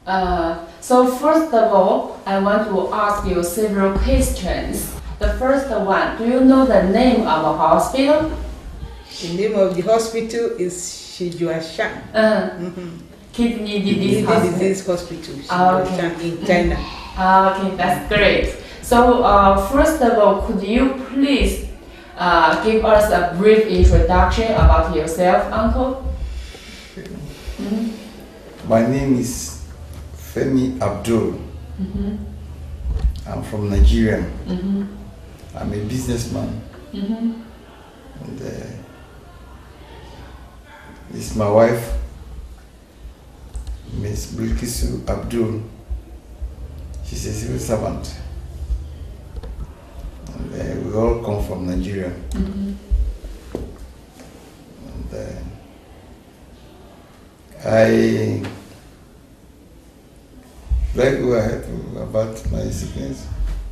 So first of all, I want to ask you several questions. The first one, do you know the name of a hospital? The name of the hospital is Shijiazhuang. Kidney disease hospital. Okay. In China. Okay, that's great. So first of all, could you please give us a brief introduction about yourself, Uncle? My name is Femi Abdul. I'm from Nigeria. I'm a businessman. And this is my wife, Miss Bilkisu Abdul. She's a civil servant. And we all come from Nigeria. And I like go ahead about my sickness.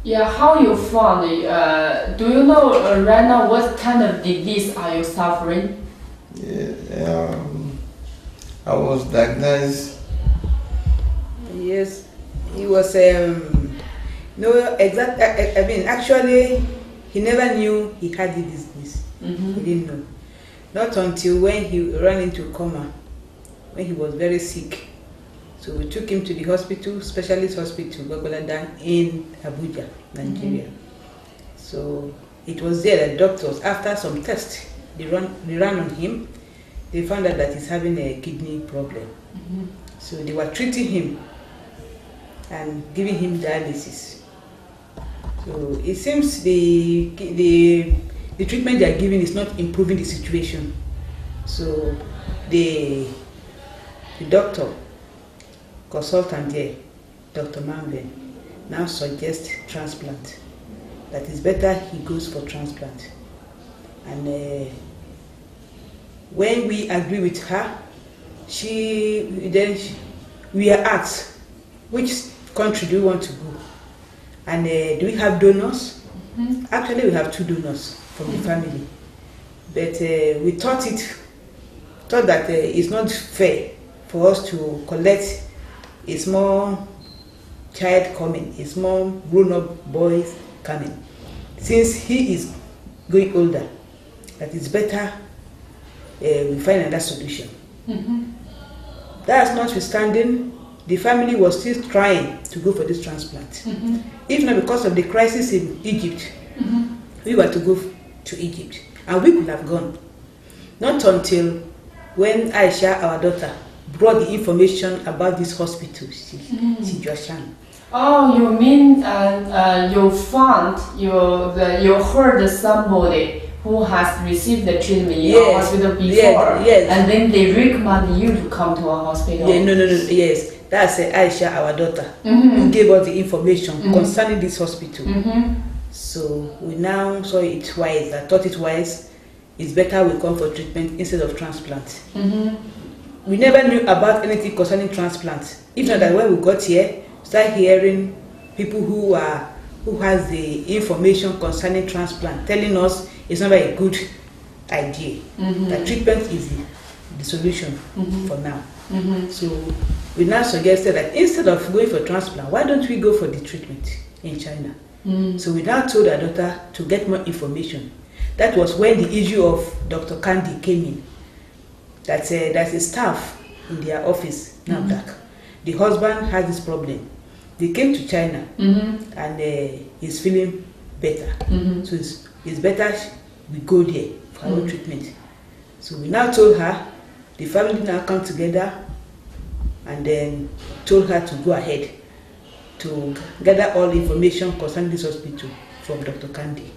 Yeah, how you found it? Do you know right now what kind of disease are you suffering? Yeah, I was diagnosed. Yes, he was no exact. I mean, actually, he never knew he had the disease. He didn't know. Not until when he ran into coma, when he was very sick. So we took him to the hospital, specialist hospital, Gwagwalada in Abuja, Nigeria. So it was there that doctors, after some tests, they ran on him. They found out that he's having a kidney problem. So they were treating him and giving him dialysis. So it seems the treatment they are giving is not improving the situation. So the doctor, consultant there, Dr. Manven, now suggests transplant. That is better he goes for transplant. And when we agree with her, we are asked, which country do you want to go? And do we have donors? Actually, we have 2 donors from the family. But we thought that it's not fair for us to collect a small child coming, a small grown-up boy coming. Since he is going older, that it's better we find another solution. That's notwithstanding, the family was still trying to go for this transplant. If not because of the crisis in Egypt, we were to go to Egypt, and we could have gone. Not until when Aisha, our daughter, brought the information about this hospital, Shijiazhuang. Oh, you mean you heard somebody who has received the treatment in a hospital before, and then they recommend you to come to a hospital? No, yes. That's Aisha, our daughter, who gave us the information concerning this hospital. So we now saw it wise. I thought it wise. It's better we come for treatment instead of transplant. We never knew about anything concerning transplant. If not that when we got here, start hearing people who has the information concerning transplant telling us it's not a good idea. That treatment is the solution for now. So we now suggested that instead of going for transplant, why don't we go for the treatment in China? So we now told our daughter to get more information. That was when the issue of Dr. Kandi came in. That's a staff in their office, NAFDAC. The husband has this problem. They came to China and he's feeling better. So it's better we go there for our treatment. So we now told her, the family now come together and then told her to go ahead to gather all the information concerning this hospital from Dr. Kandi.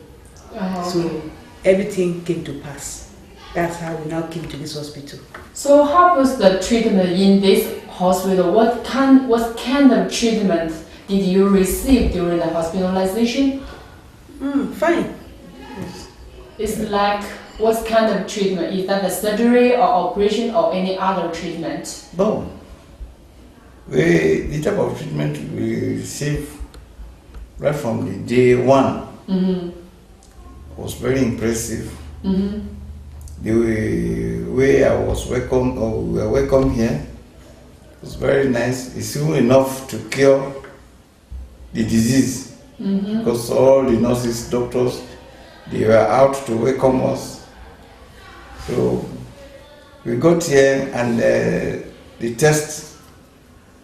So everything came to pass. That's how we now came to this hospital. So how was the treatment in this hospital? What kind of treatment did you receive during the hospitalization? Fine. It's like, what kind of treatment? Is that a surgery or operation or any other treatment? No. The type of treatment we received right from the day one was very impressive. The way I was welcome, or we were welcome here, It's very nice. It's even enough to cure the disease. Because all the nurses, doctors, they were out to welcome us. So we got here and the test,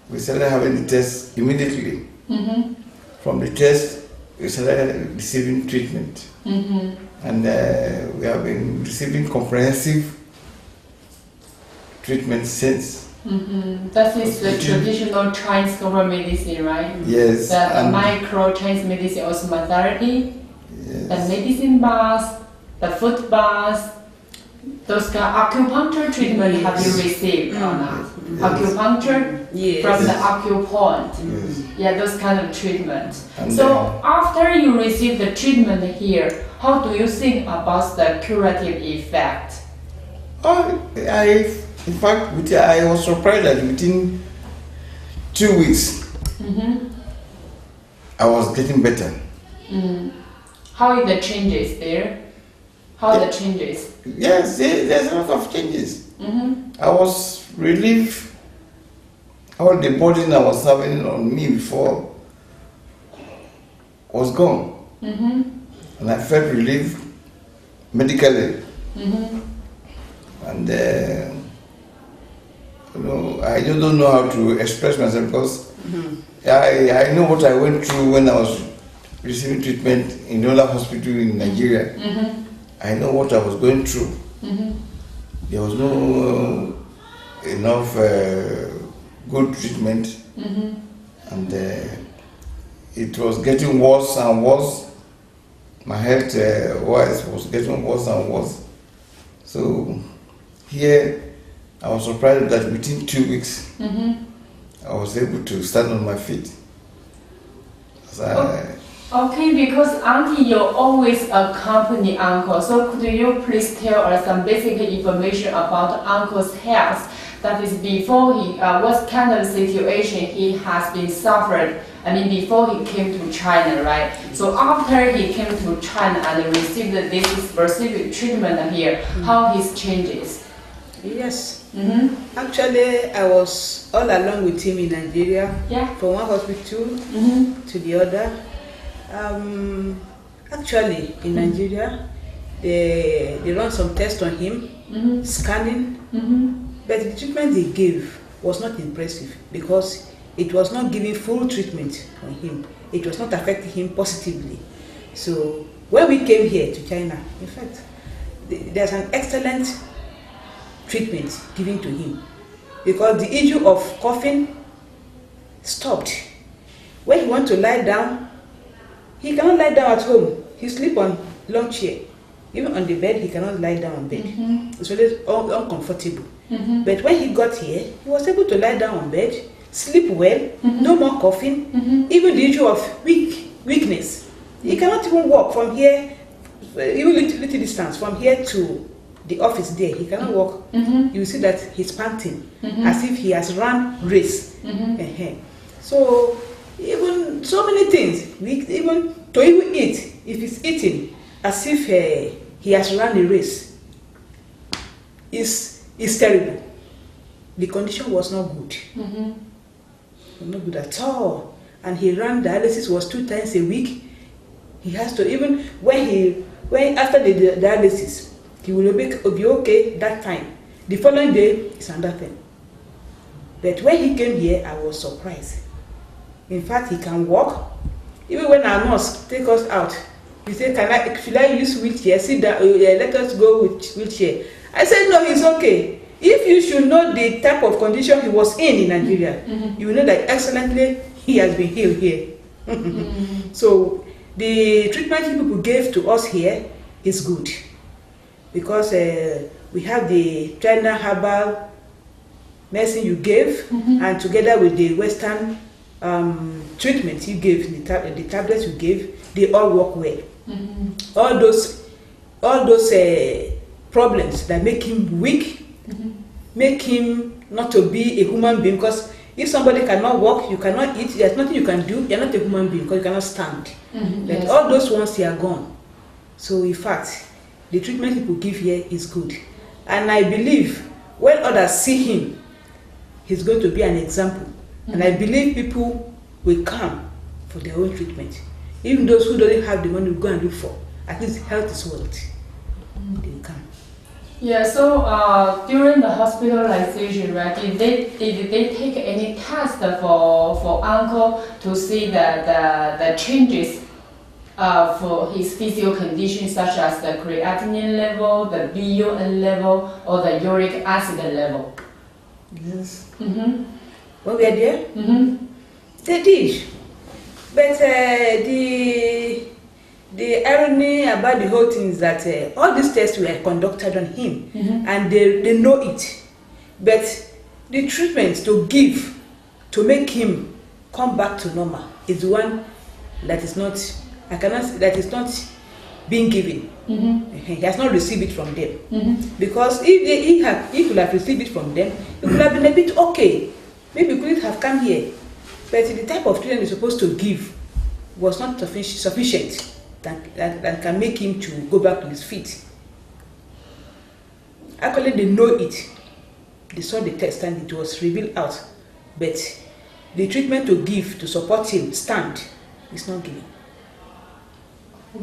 we started having the test immediately. From the test, we started receiving treatment. And we have been receiving comprehensive treatment since. That is the traditional Chinese normal medicine, right? Yes. The micro Chinese medicine, osmotherapy, yes. the medicine bath, the foot bath, those kind of acupuncture treatment have you received or not? Yes. Acupuncture Yes. from the Yes. acupoint. Yes. Yeah, those kind of treatment. And So after you receive the treatment here, how do you think about the curative effect? In fact, I was surprised that within 2 weeks, I was getting better. How are the changes there? How are the changes? Yes, there's a lot of changes. I was relieved. All the burden I was having on me before was gone. And I felt relieved medically. And I just don't know how to express myself because I know what I went through when I was receiving treatment in another hospital in Nigeria. I know what I was going through. There was no enough good treatment, and it was getting worse and worse. My health wise was getting worse and worse. So here I was surprised that within 2 weeks I was able to stand on my feet. Okay, because Auntie, you always accompany Uncle. So could you please tell us some basic information about Uncle's health? That is before what kind of situation he has been suffered. I mean, before he came to China, right? So after he came to China and received this specific treatment here, how his changes? Yes. Actually, I was all along with him in Nigeria, from one hospital to the other. Actually, in Nigeria, they run some tests on him, scanning, but the treatment they gave was not impressive because it was not giving full treatment on him. It was not affecting him positively. So when we came here to China, in fact, there's an excellent treatment given to him because the issue of coughing stopped. When he wants to lie down, he cannot lie down at home. He sleeps on long chair. Even on the bed, he cannot lie down on bed. It's always uncomfortable. But when he got here, he was able to lie down on bed, sleep well, no more coughing, even the issue of weakness. He cannot even walk from here, even little distance, from here to the office there. He cannot walk. You see that he's panting, as if he has run race. So, even so many things, even to even eat, if he's eating, as if he has run a race, is terrible. The condition was not good. Not good at all. And he ran dialysis was 2 times a week. He has to, even when after the dialysis, he will be okay that time. The following day is another thing. But when he came here, I was surprised. In fact, he can walk. Even when our nurse take us out, he said, should I use wheelchair? Sit down, let us go with wheelchair. I said, no, he's okay. If you should know the type of condition he was in Nigeria, you will know that excellently he has been healed here. So the treatment people gave to us here is good because we have the China herbal medicine you gave, and together with the Western treatment you gave, the tablets you gave, they all work well. All those problems that make him weak, make him not to be a human being, because if somebody cannot walk, you cannot eat, there's nothing you can do, you're not a human being because you cannot stand. But all those ones, they are gone. So in fact, the treatment people give here is good. And I believe when others see him, he's going to be an example. And I believe people will come for their own treatment. Even those who don't have the money will go and look for. At least health is wealth. They will come. Yeah, so during the hospitalization, right, did they take any test for uncle to see the changes for his physical conditions, such as the creatinine level, the BUN level, or the uric acid level? Yes. Mm-hmm. When we are there, they did. But the irony about the whole thing is that all these tests were conducted on him, and they know it. But the treatment to give to make him come back to normal is one that is not, that is not being given. He has not received it from them. Because if he could have received it from them, it could have been a bit okay. Maybe he couldn't have come here. But the type of treatment he's supposed to give was not sufficient that can make him to go back to his feet. Actually, they know it. They saw the test and it was revealed out. But the treatment to give to support him stand is not given.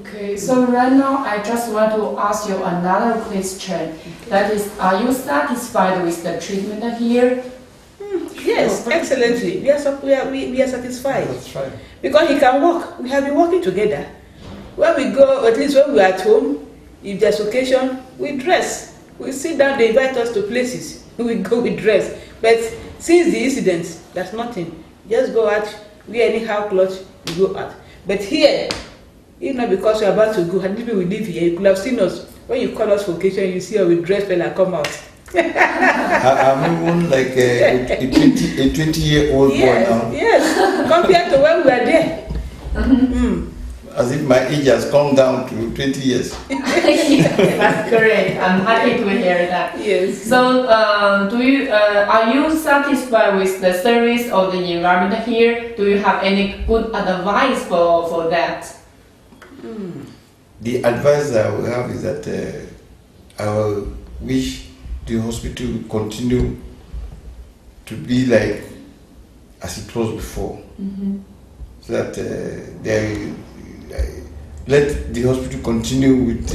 Okay, so right now I just want to ask you another question. That is, are you satisfied with the treatment here? Yes, excellently. We are satisfied. That's right. Because he can walk. We have been working together. When we go, at least when we are at home, if there's occasion, we dress. We sit down, they invite us to places. We go, we dress. But since the incident, there's nothing. Just go out, wear anyhow clothes, we go out. But here, even not because we're about to go, and people we live here, you could have seen us. When you call us for occasion, you see us with dress and come out. I'm even like a 20-year-old boy now. Yes, compared to when we were there. As if my age has come down to 20 years. That's great. I'm happy to hear that. Yes. So, are you satisfied with the service or the environment here? Do you have any good advice for that? The advice that we have is that I wish the hospital will continue to be like as it was before, so that let the hospital continue with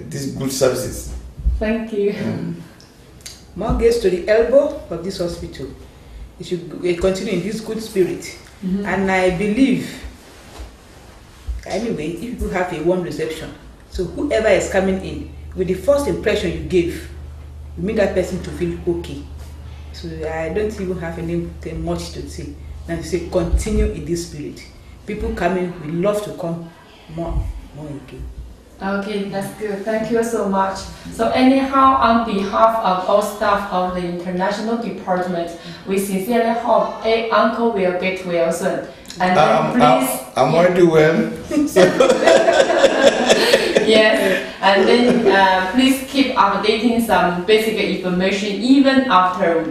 these good services. Thank you. More gets to the elbow of this hospital. It should continue in this good spirit. And I believe, anyway, if you have a warm reception, so whoever is coming in, with the first impression you give, you make that person to feel okay. So I don't even have anything much to say. Now to say continue in this spirit. People coming, we love to come more again. Okay, that's good. Thank you so much. So anyhow, on behalf of all staff of the international department, we sincerely hope Uncle will get well soon. And then please, I'm already well. Yes, and then please keep updating some basic information even after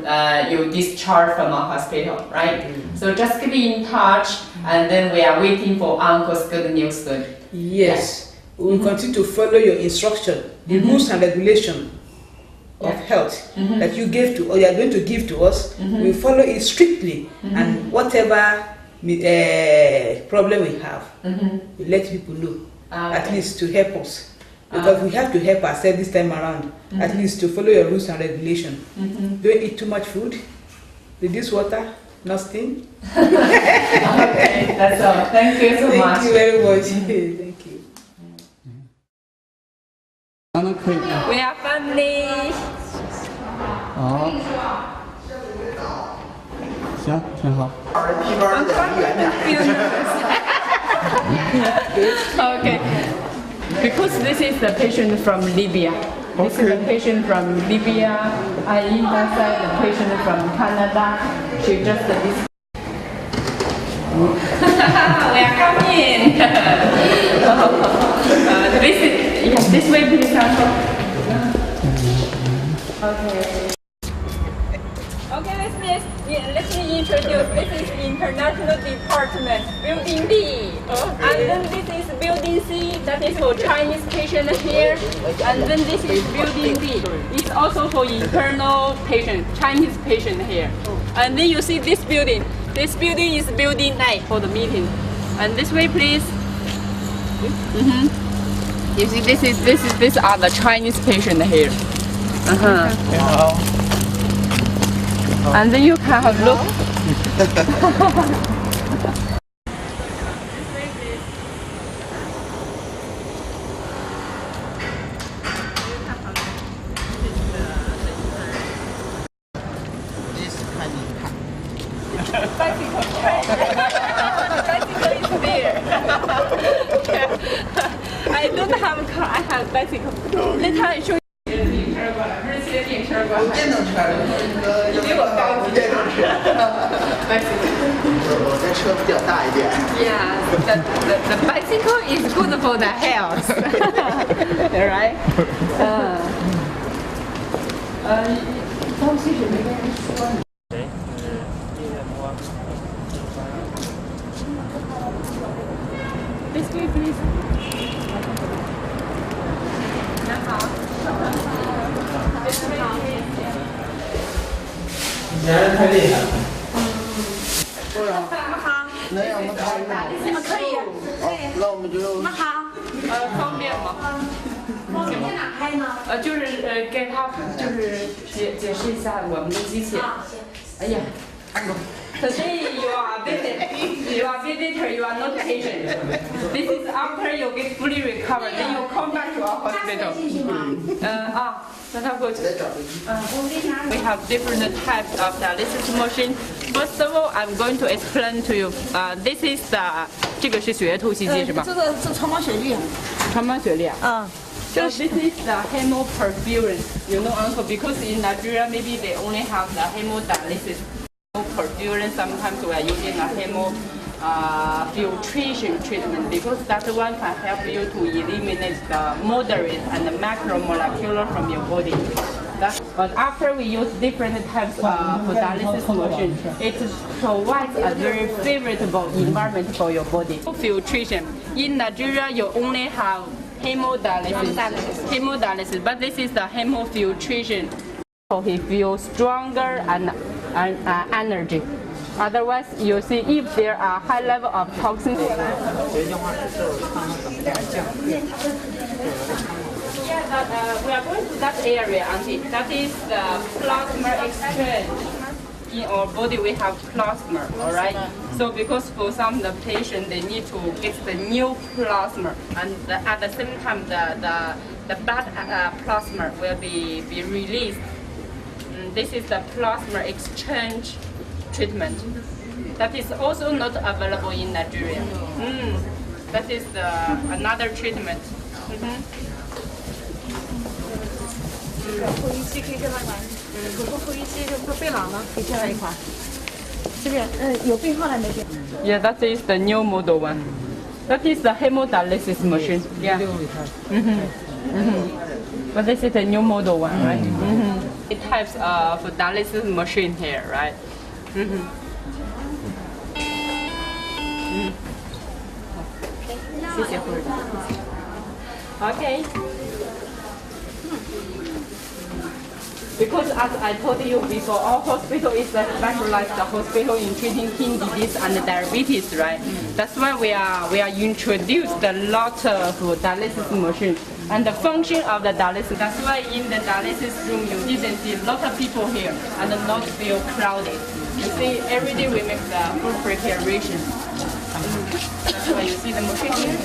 you discharge from a hospital, right? So just keep in touch, and then we are waiting for Uncle's good news soon. Yes, we will continue to follow your instruction, the rules and regulation of health that you gave to, or you are going to give to us. We follow it strictly, and whatever problem we have, we let people know. At least to help us, because we have to help ourselves this time around. At least to follow your rules and regulation. Don't eat too much food. Reduce water, not steam. Okay, that's all. Thank you so much. Thank you very much. Thank you. We are family. 好，行，挺好。 Okay, because this is the patient from Libya. This is the patient from Libya. I inside the patient from Canada. She just this. We are coming. This way, please, Uncle. Okay. Okay, let me introduce. This is intern. international department, building B. And then this is building C, that is for Chinese patient here. And then this is building D. It's also for internal patient, Chinese patient here. And then you see this building. This building is building A for the meeting. And this way, please. You see, these are the Chinese patient here. And then you can have look. Bicycle is there. I don't have a car, I have bicycle. Later I show you. 不是骑着电车过来。电动车。比我高级。我的车比较大一点。Yeah, the bicycle is good for the health. Right? 东西是没跟人说。This way, please. 你好。你还是太厉害了。对啊。能让我们看一下？可以，那我们就。方便吗？在哪开呢？就是给他就是解释一下我们的机器。哎呀，Today you are visitor, you are not patient. This is after you get fully recovered, then you come back to our hospital. 让他过去。We have different types of dialysis machine. First of all, I'm going to explain to you. This is the 这个是血液透析机是吧？这个是传帮血液。传帮血液啊。So this is the hemoperfusion. You know, uncle, because in Nigeria maybe they only have the hemodialysis. Perfusion, sometimes we are using a filtration treatment because that one can help you to eliminate the moderate and the macromolecular from your body. But after we use different types of dialysis machine, it provides a very favorable environment for your body. Filtration. In Nigeria, you only have hemodialysis, but this is the hemofiltration. So he feels stronger and energy. Otherwise, you see if there are high level of toxins. Yeah, we are going to that area, Auntie. That is the plasma exchange. In our body, we have plasma, all right? So because for some of the patients, they need to get the new plasma, and at the same time, the bad plasma will be released. This is the plasma exchange treatment. That is also not available in Nigeria. That is another treatment. 呼吸器可以跟他玩，普通呼吸器就背囊呢，可以建在一块，是不是？有病号还没病。Yeah, that is the new model one. That is the hemodialysis machine. Yeah. But this is the new model one, right? It types of dialysis machine here, right? Okay. Because as I told you before, our hospital is a specialized hospital in treating kidney disease and diabetes, right? That's why we are introduced a lot of dialysis machines and the function of the dialysis. That's why in the dialysis room you didn't see a lot of people here and not feel crowded. You see, every day we make the food preparation. That's why you see the machine here.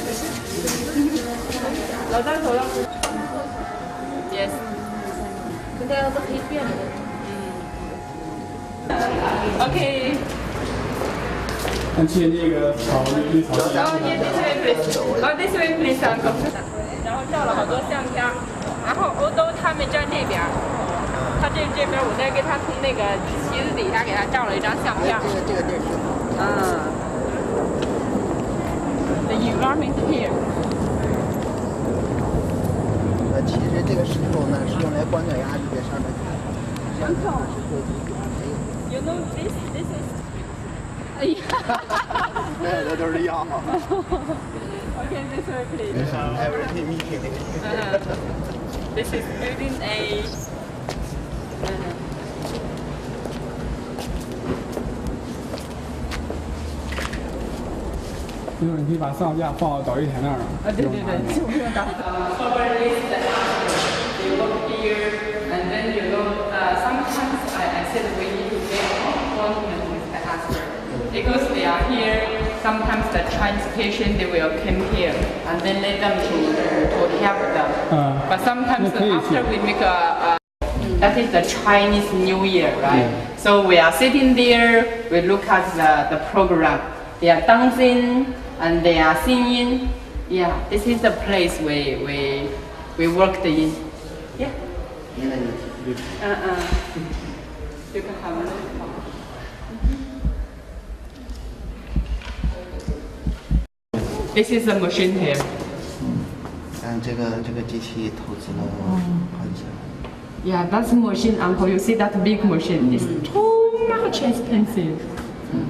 Yes. 大家都可以变的。Okay. 按切那个草，那草。Oh, yes, this way, please. Oh, this way, please, uncle. 然后照了好多相片，然后欧洲他们在那边，他这边我再给他从那个旗子底下给他照了一张相片。这个地儿挺好。The environment here. 其实这个石头呢是用来关脚丫子在上面。You know this is. 没有的都是药。Okay, this way, please. Everything meeting. This is building A. 一会儿你可以把上架放到导游台那儿了。对，就不用打。Probably the actor, they work here, and then sometimes I said we need to get appointment with the actor because they are here. Sometimes the Chinese patient they will come here, and then let them to help them. But sometimes after we make that is the Chinese New Year, right? So we are sitting there, we look at the program. They are dancing and they are singing. Yeah, this is the place we worked in. Yeah. You can have a look. This is the machine here. 这个机器投资了好几千万。 Yeah, that's machine, Uncle. You see that big machine? It's too much expensive.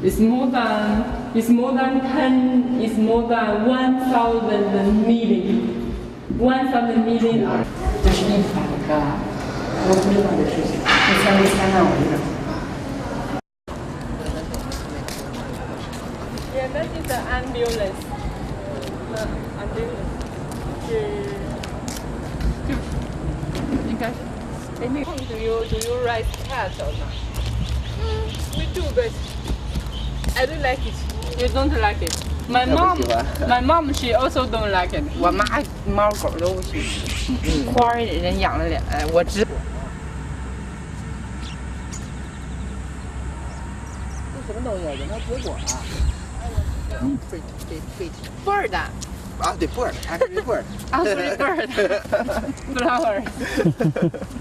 It's more than 10. It's more than 1,000 million. 1,000 million. 这是100个我不知道的事情。1300万我知道。Yeah, that is the ambulance. The ambulance. 应该是。Do you write cat or not? We do, but I don't like it. You don't like it. My mom, she also don't like it. 我妈猫狗都不行，花儿人养了俩，我只。这什么东西啊？人家水果啊。bird 啊，对 bird，actually bird。bird flower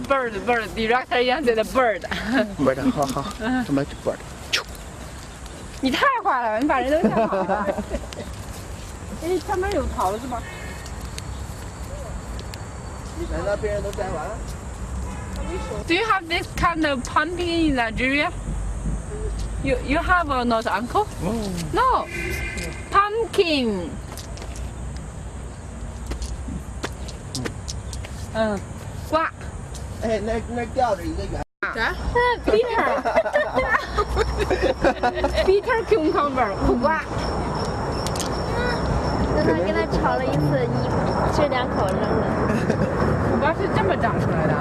bird director 一样的 bird。bird， 好，什么 bird？ 你太坏了，你把人都吓跑了。哎，上面有桃子吗？难道别人都摘完了？ Do you have this kind of pumpkin in Nigeria? You have or not, uncle? No. Pumpkin. 瓜。哎，那吊着一个圆。 Peter cucumber 苦瓜。跟他炒了一次，一吃2口扔了。苦瓜是这么长出来的。